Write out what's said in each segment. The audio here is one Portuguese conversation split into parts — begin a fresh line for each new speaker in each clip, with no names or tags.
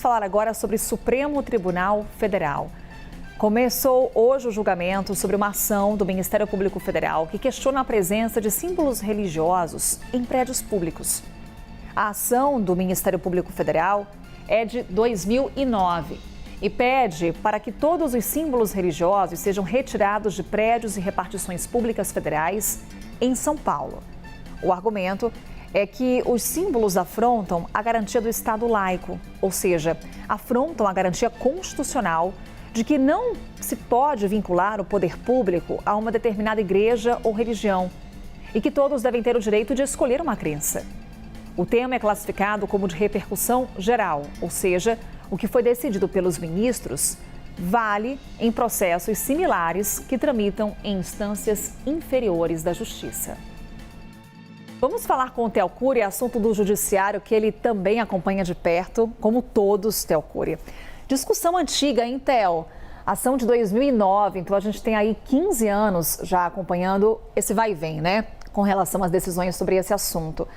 Falar agora sobre Supremo Tribunal Federal. Começou hoje o julgamento sobre uma ação do Ministério Público Federal que questiona a presença de símbolos religiosos em prédios públicos. A ação do Ministério Público Federal é de 2009 e pede para que todos os símbolos religiosos sejam retirados de prédios e repartições públicas federais em São Paulo. O argumento é que os símbolos afrontam a garantia do Estado laico, ou seja, afrontam a garantia constitucional de que não se pode vincular o poder público a uma determinada igreja ou religião e que todos devem ter o direito de escolher uma crença. O tema é classificado como de repercussão geral, ou seja, o que foi decidido pelos ministros vale em processos similares que tramitam em instâncias inferiores da Justiça. Vamos falar com o Theo Cury, assunto do judiciário que ele também acompanha de perto, como todos, Theo Cury. Discussão antiga, hein, Theo? Ação de 2009, então a gente tem aí 15 anos já acompanhando esse vai e vem, né? Com relação às decisões sobre esse assunto.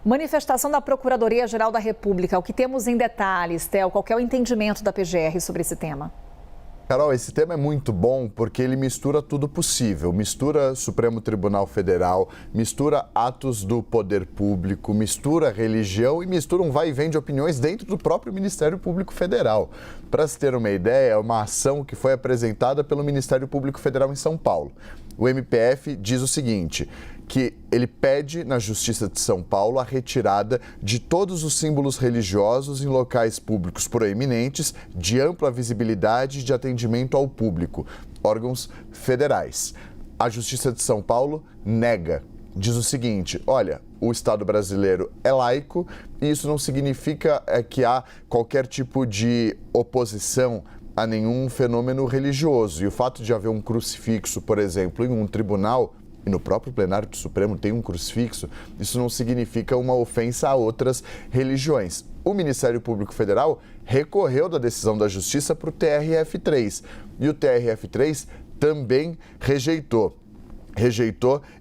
Manifestação da Procuradoria-Geral da República, o que temos em detalhes, Theo? Qual que é o entendimento da PGR sobre esse tema?
Carol, esse tema é muito bom porque ele mistura tudo possível. Mistura Supremo Tribunal Federal, mistura atos do poder público, mistura religião e mistura um vai e vem de opiniões dentro do próprio Ministério Público Federal. Para se ter uma ideia, é uma ação que foi apresentada pelo Ministério Público Federal em São Paulo. O MPF diz o seguinte, que ele pede na Justiça de São Paulo a retirada de todos os símbolos religiosos em locais públicos proeminentes, de ampla visibilidade e de atendimento ao público, órgãos federais. A Justiça de São Paulo nega, diz o seguinte, olha, o Estado brasileiro é laico e isso não significa que há qualquer tipo de oposição a nenhum fenômeno religioso. E o fato de haver um crucifixo, por exemplo, em um tribunal, e no próprio plenário do Supremo tem um crucifixo, isso não significa uma ofensa a outras religiões. O Ministério Público Federal recorreu da decisão da Justiça para o TRF3 e o TRF3 também rejeitou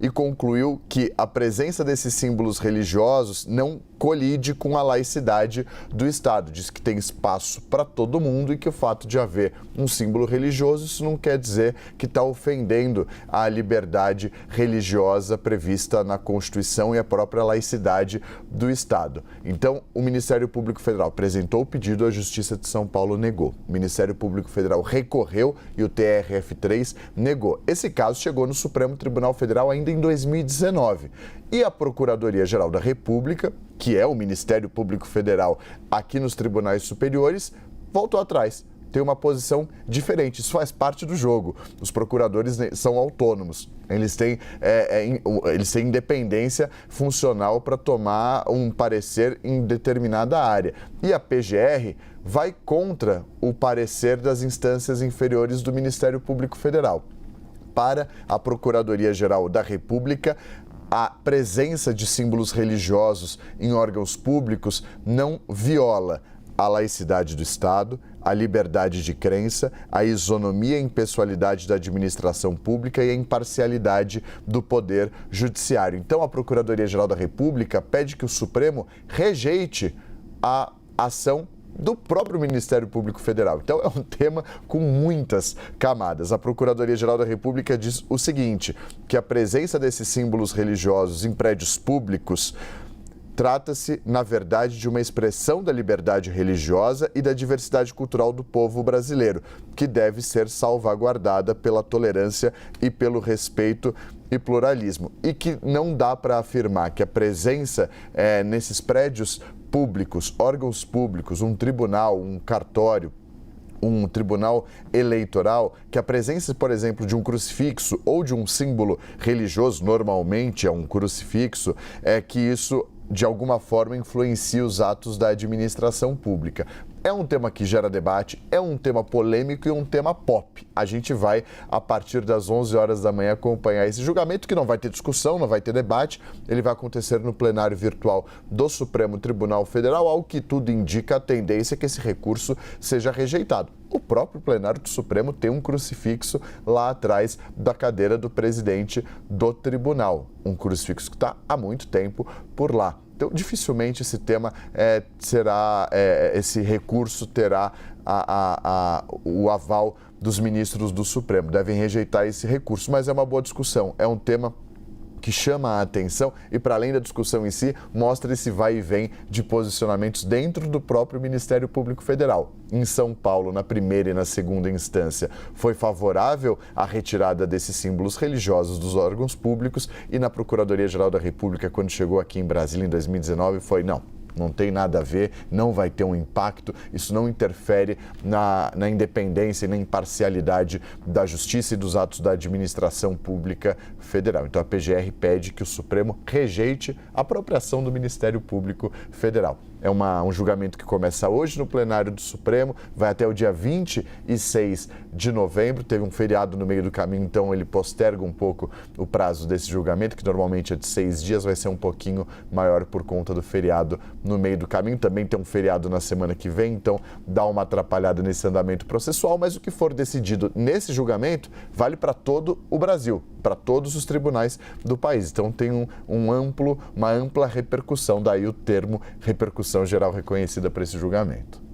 e concluiu que a presença desses símbolos religiosos não colide com a laicidade do Estado. Diz que tem espaço para todo mundo e que o fato de haver um símbolo religioso, isso não quer dizer que está ofendendo a liberdade religiosa prevista na Constituição e a própria laicidade do Estado. Então, o Ministério Público Federal apresentou o pedido, a Justiça de São Paulo negou. O Ministério Público Federal recorreu e o TRF3 negou. Esse caso chegou no Supremo Tribunal Federal ainda em 2019. E a Procuradoria-Geral da República, que é o Ministério Público Federal aqui nos tribunais superiores, voltou atrás. Tem uma posição diferente, isso faz parte do jogo. Os procuradores são autônomos, eles têm independência funcional para tomar um parecer em determinada área. E a PGR vai contra o parecer das instâncias inferiores do Ministério Público Federal. Para a Procuradoria-Geral da República, a presença de símbolos religiosos em órgãos públicos não viola a laicidade do Estado, a liberdade de crença, a isonomia e impessoalidade da administração pública e a imparcialidade do Poder Judiciário. Então, a Procuradoria-Geral da República pede que o Supremo rejeite a ação do próprio Ministério Público Federal. Então, é um tema com muitas camadas. A Procuradoria-Geral da República diz o seguinte, que a presença desses símbolos religiosos em prédios públicos trata-se, na verdade, de uma expressão da liberdade religiosa e da diversidade cultural do povo brasileiro, que deve ser salvaguardada pela tolerância e pelo respeito e pluralismo. E que não dá para afirmar que a presença nesses prédios públicos, órgãos públicos, um tribunal, um cartório, um tribunal eleitoral, que a presença, por exemplo, de um crucifixo ou de um símbolo religioso, normalmente é um crucifixo, que isso de alguma forma influencia os atos da administração pública. É um tema que gera debate, é um tema polêmico e um tema pop. A gente vai, a partir das 11 horas da manhã, acompanhar esse julgamento, que não vai ter discussão, não vai ter debate. Ele vai acontecer no plenário virtual do Supremo Tribunal Federal, ao que tudo indica, a tendência é que esse recurso seja rejeitado. O próprio plenário do Supremo tem um crucifixo lá atrás da cadeira do presidente do tribunal. Um crucifixo que está há muito tempo por lá. Então, dificilmente esse tema esse recurso terá o aval dos ministros do Supremo. Devem rejeitar esse recurso, mas é uma boa discussão. É um tema que chama a atenção e, para além da discussão em si, mostra esse vai e vem de posicionamentos dentro do próprio Ministério Público Federal. Em São Paulo, na primeira e na segunda instância, foi favorável à retirada desses símbolos religiosos dos órgãos públicos e na Procuradoria-Geral da República, quando chegou aqui em Brasília em 2019, foi não tem nada a ver, não vai ter um impacto, isso não interfere na independência e na imparcialidade da Justiça e dos atos da administração pública federal. Então a PGR pede que o Supremo rejeite a apropriação do Ministério Público Federal. É um julgamento que começa hoje no plenário do Supremo, vai até o dia 26 de novembro, teve um feriado no meio do caminho, então ele posterga um pouco o prazo desse julgamento, que normalmente é de 6 dias, vai ser um pouquinho maior por conta do feriado no meio do caminho. Também tem um feriado na semana que vem, então dá uma atrapalhada nesse andamento processual, mas o que for decidido nesse julgamento vale para todo o Brasil, para todos os tribunais do país. Então tem uma ampla repercussão, daí o termo repercussão geral reconhecida para esse julgamento.